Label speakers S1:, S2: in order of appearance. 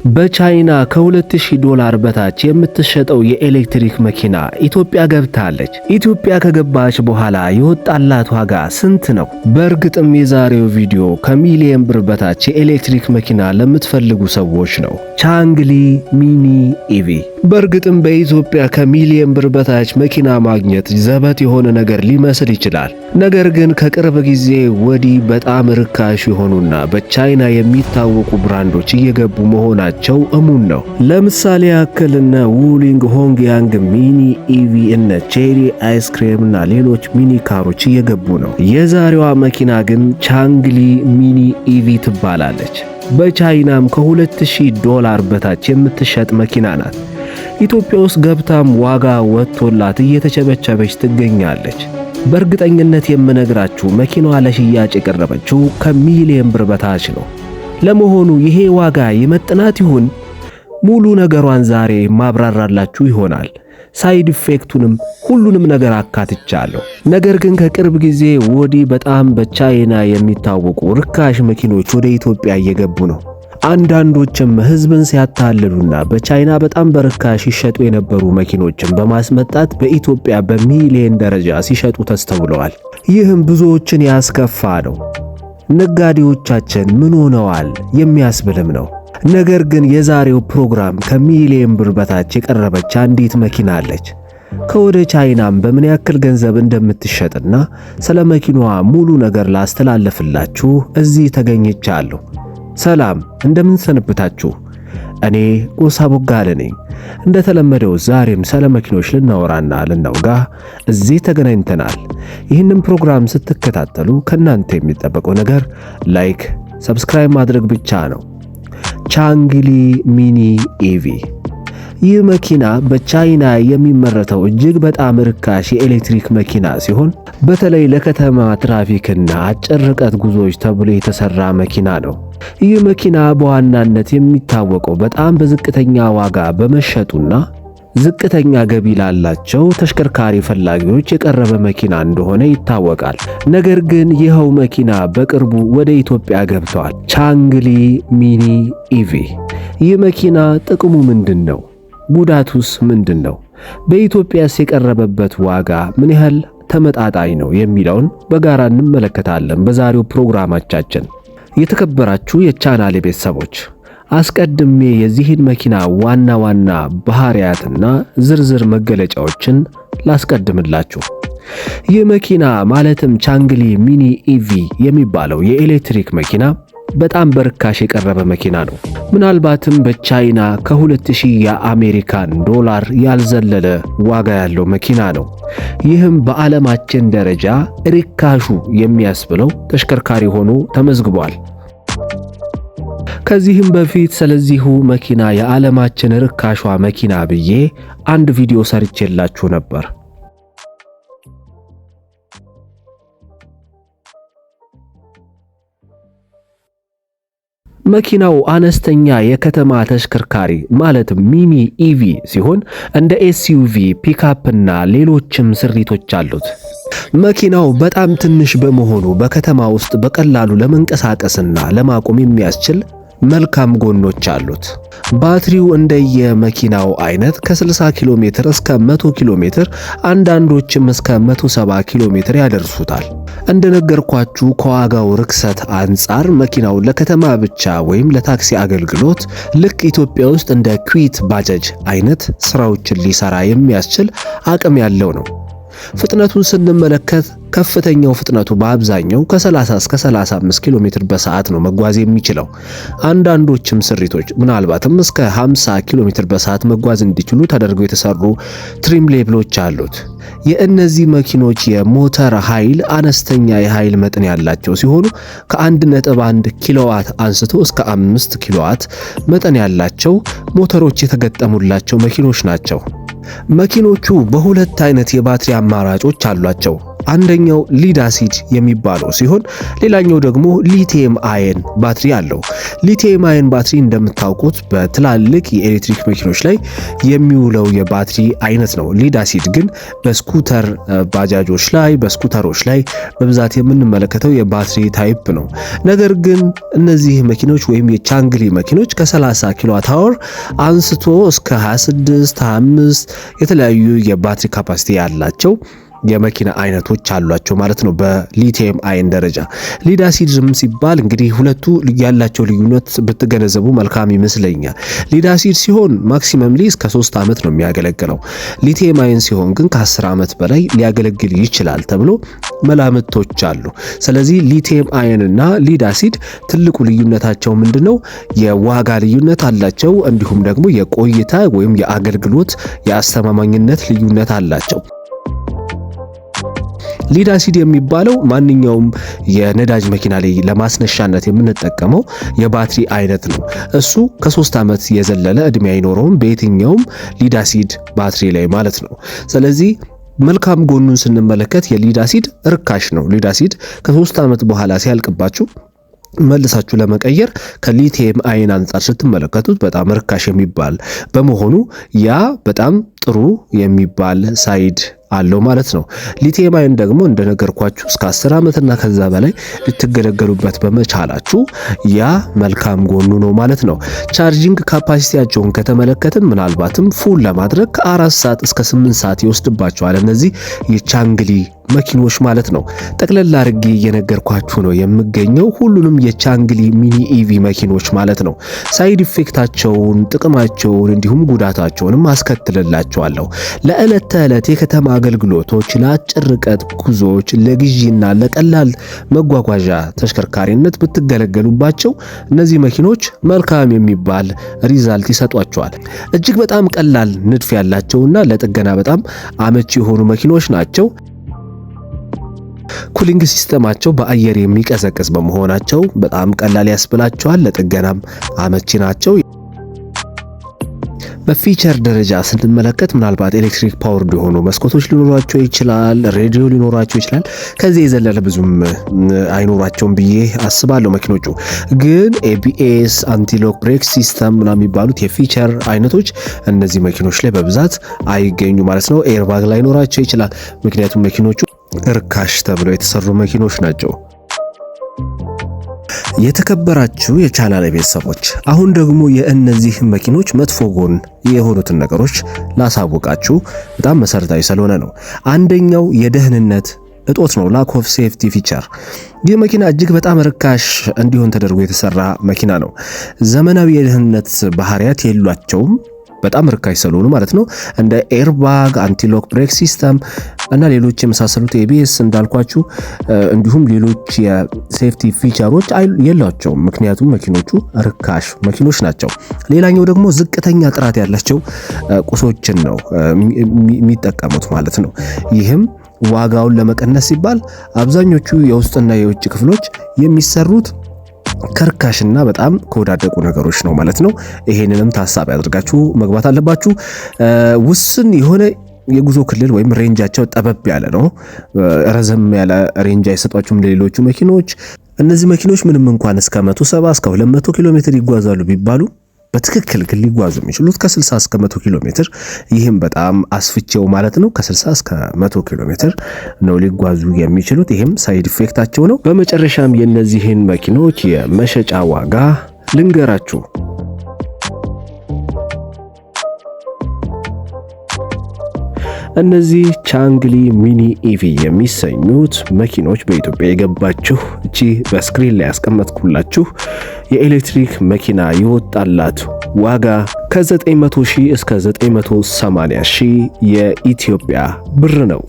S1: በቻይና ከ$2000 በታች የምትሸጠው የኤሌክትሪክ መኪና ኢትዮጵያ ገብታለች። ኢትዮጵያ ከገባች በኋላ የወጣላት ዋጋ ስንት ነው? በእርግጥም የዛሬው ቪዲዮ ከሚሊየን ብር በታች የኤሌክትሪክ መኪና ለምትፈልጉ ሰዎች ነው። ቻንግሊ ሚኒ ኢቪ። በእርግጥም በኢትዮጵያ ከሚሊየን ብር በታች መኪና ማግኘት ዘበት የሆነ ነገር ሊመስል ይችላል። ነገር ግን ከቅርብ ጊዜ ወዲህ በጣም ርካሽ የሆኑና በቻይና የሚታወቁ ብራንዶች እየገቡ መሆናቸው እሙን ነው። ለምሳሌ ያክል እነ ውሊንግ ሆንግያንግ ሚኒ ኢቪ፣ እነ ቼሪ አይስክሬም እና ሌሎች ሚኒ ካሮች እየገቡ ነው። የዛሬዋ መኪና ግን ቻንግሊ ሚኒ ኢቪ ትባላለች። በቻይናም ከ$2000 በታች የምትሸጥ መኪና ናት። ኢትዮጵያ ውስጥ ገብታም ዋጋ ወጥቶላት እየተቸበቸበች ትገኛለች። በእርግጠኝነት የምነግራችሁ መኪናዋ ለሽያጭ የቀረበችው ከሚሊየን ብር በታች ነው። ለመሆኑ ይሄ ዋጋ ይመጥናት ይሆን? ሙሉ ነገሯን ዛሬ ማብራራላችሁ ይሆናል። ሳይድ ኢፌክቱንም ሁሉንም ነገር አካትቻለሁ። ነገር ግን ከቅርብ ጊዜ ወዲህ በጣም በቻይና የሚታወቁ ርካሽ መኪኖች ወደ ኢትዮጵያ እየገቡ ነው። አንዳንዶችም ሕዝብን ሲያታልሉና በቻይና በጣም በርካሽ ይሸጡ የነበሩ መኪኖችን በማስመጣት በኢትዮጵያ በሚሊየን ደረጃ ሲሸጡ ተስተውለዋል። ይህም ብዙዎችን ያስከፋ ነው። ነጋዴዎቻችን ምን ሆነዋል የሚያስብልም ነው። ነገር ግን የዛሬው ፕሮግራም ከሚሊየን ብር በታች የቀረበች አንዲት መኪና አለች። ከወደ ቻይናም በምን ያክል ገንዘብ እንደምትሸጥና ስለ መኪናዋ ሙሉ ነገር ላስተላለፍላችሁ እዚህ ተገኝቻለሁ። ሰላም፣ እንደምን ሰነበታችሁ? እኔ ጎሳ ቦጋለ ነኝ። እንደተለመደው ዛሬም ስለ መኪኖች ልናወራና ልናውጋ እዚህ ተገናኝተናል። ይህንን ፕሮግራም ስትከታተሉ ከናንተ የሚጠበቀው ነገር ላይክ፣ ሰብስክራይብ ማድረግ ብቻ ነው። ቻንግሊ ሚኒ ኢቪ። ይህ መኪና በቻይና የሚመረተው እጅግ በጣም ርካሽ የኤሌክትሪክ መኪና ሲሆን በተለይ ለከተማ ትራፊክና አጭር ርቀት ጉዞዎች ተብሎ የተሰራ መኪና ነው። ይህ መኪና በዋናነት የሚታወቀው በጣም በዝቅተኛ ዋጋ በመሸጡና ዝቅተኛ ገቢ ላላቸው ተሽከርካሪ ፈላጊዎች የቀረበ መኪና እንደሆነ ይታወቃል። ነገር ግን ይኸው መኪና በቅርቡ ወደ ኢትዮጵያ ገብቷል። ቻንግሊ ሚኒ ኢቪ። ይህ መኪና ጥቅሙ ምንድን ነው? ጉዳቱስ ምንድን ነው? በኢትዮጵያስ የቀረበበት ዋጋ ምን ያህል ተመጣጣኝ ነው የሚለውን በጋራ እንመለከታለን በዛሬው ፕሮግራማችን። የተከበራችሁ የቻናሌ ቤተሰቦች፣ አስቀድሜ የዚህን መኪና ዋና ዋና ባህሪያትና ዝርዝር መገለጫዎችን ላስቀድምላችሁ። ይህ መኪና ማለትም ቻንግሊ ሚኒ ኢቪ የሚባለው የኤሌክትሪክ መኪና በጣም በርካሽ የቀረበ መኪና ነው። ምናልባትም በቻይና ከ$2000 የአሜሪካን ዶላር ያልዘለለ ዋጋ ያለው መኪና ነው። ይህም በዓለማችን ደረጃ ርካሹ የሚያስብለው ተሽከርካሪ ሆኖ ተመዝግቧል። ከዚህም በፊት ስለዚሁ መኪና የዓለማችን ርካሿ መኪና ብዬ አንድ ቪዲዮ ሰርቼላችሁ ነበር። መኪናው አነስተኛ የከተማ ተሽከርካሪ ማለትም ሚኒ ኢቪ ሲሆን እንደ ኤስዩቪ፣ ፒክአፕ እና ሌሎችም ስሪቶች አሉት። መኪናው በጣም ትንሽ በመሆኑ በከተማ ውስጥ በቀላሉ ለመንቀሳቀስና ለማቆም የሚያስችል መልካም ጎኖች አሉት። ባትሪው እንደየመኪናው አይነት ከ60 ኪሎ ሜትር እስከ 100 ኪሎ ሜትር፣ አንዳንዶችም እስከ 170 ኪሎ ሜትር ያደርሱታል። እንደነገርኳችሁ ከዋጋው ርክሰት አንጻር መኪናው ለከተማ ብቻ ወይም ለታክሲ አገልግሎት ልክ ኢትዮጵያ ውስጥ እንደ ኩዊት ባጃጅ አይነት ስራዎችን ሊሰራ የሚያስችል አቅም ያለው ነው። ፍጥነቱን ስንመለከት ከፍተኛው ፍጥነቱ በአብዛኛው ከ30 እስከ 35 ኪሎ ሜትር በሰዓት ነው መጓዝ የሚችለው። አንዳንዶችም ስሪቶች ምናልባትም እስከ 50 ኪሎ ሜትር በሰዓት መጓዝ እንዲችሉ ተደርገው የተሰሩ ትሪም ሌብሎች አሉት። የእነዚህ መኪኖች የሞተር ኃይል አነስተኛ የኃይል መጠን ያላቸው ሲሆኑ ከ1.1 ኪሎዋት አንስቶ እስከ 5 ኪሎዋት መጠን ያላቸው ሞተሮች የተገጠሙላቸው መኪኖች ናቸው። መኪኖቹ በሁለት አይነት የባትሪ አማራጮች አሏቸው። አንደኛው ሊድ አሲድ የሚባለው ሲሆን ሌላኛው ደግሞ ሊቲየም አየን ባትሪ አለው። ሊቲየም አየን ባትሪ እንደምታውቁት በትላልቅ የኤሌክትሪክ መኪኖች ላይ የሚውለው የባትሪ አይነት ነው። ሊድ አሲድ ግን በስኩተር ባጃጆች ላይ በስኩተሮች ላይ በብዛት የምንመለከተው የባትሪ ታይፕ ነው። ነገር ግን እነዚህ መኪኖች ወይም የቻንግሊ መኪኖች ከ30 ኪሎዋት አወር አንስቶ እስከ 26 25 የተለያዩ የባትሪ ካፓሲቲ ያላቸው የመኪና አይነቶች አሏቸው ማለት ነው። በሊቲየም አየን ደረጃ ሊድ አሲድም ሲባል እንግዲህ ሁለቱ ያላቸው ልዩነት ብትገነዘቡ መልካም ይመስለኛል። ሊድ አሲድ ሲሆን ማክሲመምሊ እስከ 3 ዓመት ነው የሚያገለግለው። ሊቲየም አየን ሲሆን ግን ከ10 ዓመት በላይ ሊያገለግል ይችላል ተብሎ መላምቶች አሉ። ስለዚህ ሊቲየም አየን እና ሊድ አሲድ ትልቁ ልዩነታቸው ምንድነው? የዋጋ ልዩነት አላቸው። እንዲሁም ደግሞ የቆይታ ወይም የአገልግሎት የአስተማማኝነት ልዩነት አላቸው። ሊድ አሲድ የሚባለው ማንኛውም የነዳጅ መኪና ላይ ለማስነሻነት የምንጠቀመው የባትሪ አይነት ነው። እሱ ከ3 ዓመት የዘለለ እድሜ አይኖረውም በየትኛውም ሊድ አሲድ ባትሪ ላይ ማለት ነው። ስለዚህ መልካም ጎኑን ስንመለከት የሊድ አሲድ ርካሽ ነው። ሊድ አሲድ ከ3 ዓመት በኋላ ሲያልቅባችሁ መልሳችሁ ለመቀየር ከሊቲየም አየን አንጻር ስትመለከቱት በጣም ርካሽ የሚባል በመሆኑ ያ በጣም ጥሩ የሚባል ሳይድ አለው ማለት ነው። ሊቲየም አየን ደግሞ እንደነገርኳችሁ እስከ 10 ዓመትና ከዛ በላይ ልትገለገሉበት በመቻላችሁ ያ መልካም ጎኑ ነው ማለት ነው። ቻርጂንግ ካፓሲቲያቸውን ከተመለከትን ምናልባትም ፉል ለማድረግ ከ4 ሰዓት እስከ 8 ሰዓት ይወስድባቸዋል እነዚህ የቻንግሊ መኪኖች ማለት ነው። ጠቅለል አድርጌ እየነገርኳችሁ ነው የምገኘው ሁሉንም የቻንግሊ ሚኒ ኢቪ መኪኖች ማለት ነው። ሳይድ ኢፌክታቸውን፣ ጥቅማቸውን እንዲሁም ጉዳታቸውንም አስከትልላችኋለሁ። ለዕለት ተዕለት የከተማ አገልግሎቶች፣ ለአጭር ርቀት ጉዞዎች፣ ለግዢና ለቀላል መጓጓዣ ተሽከርካሪነት ብትገለገሉባቸው እነዚህ መኪኖች መልካም የሚባል ሪዛልት ይሰጧቸዋል። እጅግ በጣም ቀላል ንድፍ ያላቸውና ለጥገና በጣም አመቺ የሆኑ መኪኖች ናቸው። ኩሊንግ ሲስተማቸው በአየር የሚቀዘቅዝ በመሆናቸው በጣም ቀላል ያስብላቸዋል። ለጥገናም አመቺ ናቸው። በፊቸር ደረጃ ስንመለከት ምናልባት ኤሌክትሪክ ፓወርድ የሆኑ መስኮቶች ሊኖራቸው ይችላል፣ ሬዲዮ ሊኖራቸው ይችላል። ከዚህ የዘለለ ብዙም አይኖራቸውም ብዬ አስባለሁ። መኪኖቹ ግን ኤቢኤስ፣ አንቲሎክ ብሬክ ሲስተም ምናምን የሚባሉት የፊቸር አይነቶች እነዚህ መኪኖች ላይ በብዛት አይገኙ ማለት ነው። ኤርባግ ላይኖራቸው ይችላል። ምክንያቱም መኪኖቹ ርካሽ ተብለው የተሰሩ መኪኖች ናቸው። የተከበራችሁ የቻናል ቤተሰቦች አሁን ደግሞ የእነዚህ መኪኖች መጥፎ ጎን የሆኑትን ነገሮች ላሳውቃችሁ። በጣም መሰረታዊ ስለሆነ ነው። አንደኛው የደህንነት እጦት ነው። ላክ ኦፍ ሴፍቲ ፊቸር። ይህ መኪና እጅግ በጣም ርካሽ እንዲሆን ተደርጎ የተሰራ መኪና ነው። ዘመናዊ የደህንነት ባህሪያት የሏቸውም። በጣም ርካሽ ስለሆኑ ማለት ነው። እንደ ኤርባግ፣ አንቲሎክ ብሬክ ሲስተም እና ሌሎች የመሳሰሉት ኤቢኤስ እንዳልኳችሁ እንዲሁም ሌሎች የሴፍቲ ፊቸሮች የሏቸውም። ምክንያቱም መኪኖቹ ርካሽ መኪኖች ናቸው። ሌላኛው ደግሞ ዝቅተኛ ጥራት ያላቸው ቁሶችን ነው የሚጠቀሙት ማለት ነው። ይህም ዋጋውን ለመቀነስ ሲባል አብዛኞቹ የውስጥና የውጭ ክፍሎች የሚሰሩት ከርካሽና በጣም ከወዳደቁ ነገሮች ነው ማለት ነው። ይሄንንም ታሳቢ አድርጋችሁ መግባት አለባችሁ። ውስን የሆነ የጉዞ ክልል ወይም ሬንጃቸው ጠበብ ያለ ነው። ረዘም ያለ ሬንጅ አይሰጧችሁም ለሌሎቹ መኪኖች። እነዚህ መኪኖች ምንም እንኳን እስከ 170 እስከ 200 ኪሎ ሜትር ይጓዛሉ ቢባሉ በትክክል ግን ሊጓዙ የሚችሉት ከ60 እስከ 100 ኪሎ ሜትር። ይህም በጣም አስፍቼው ማለት ነው። ከ60 እስከ 100 ኪሎ ሜትር ነው ሊጓዙ የሚችሉት። ይህም ሳይድ ኢፌክታቸው ነው። በመጨረሻም የእነዚህን መኪኖች የመሸጫ ዋጋ ልንገራችሁ። እነዚህ ቻንግሊ ሚኒ ኢቪ የሚሰኙት መኪኖች በኢትዮጵያ የገባችሁ እቺ በስክሪን ላይ ያስቀመጥኩላችሁ የኤሌክትሪክ መኪና ይወጣላት ዋጋ ከ900 ሺህ እስከ 980 ሺህ የኢትዮጵያ ብር ነው።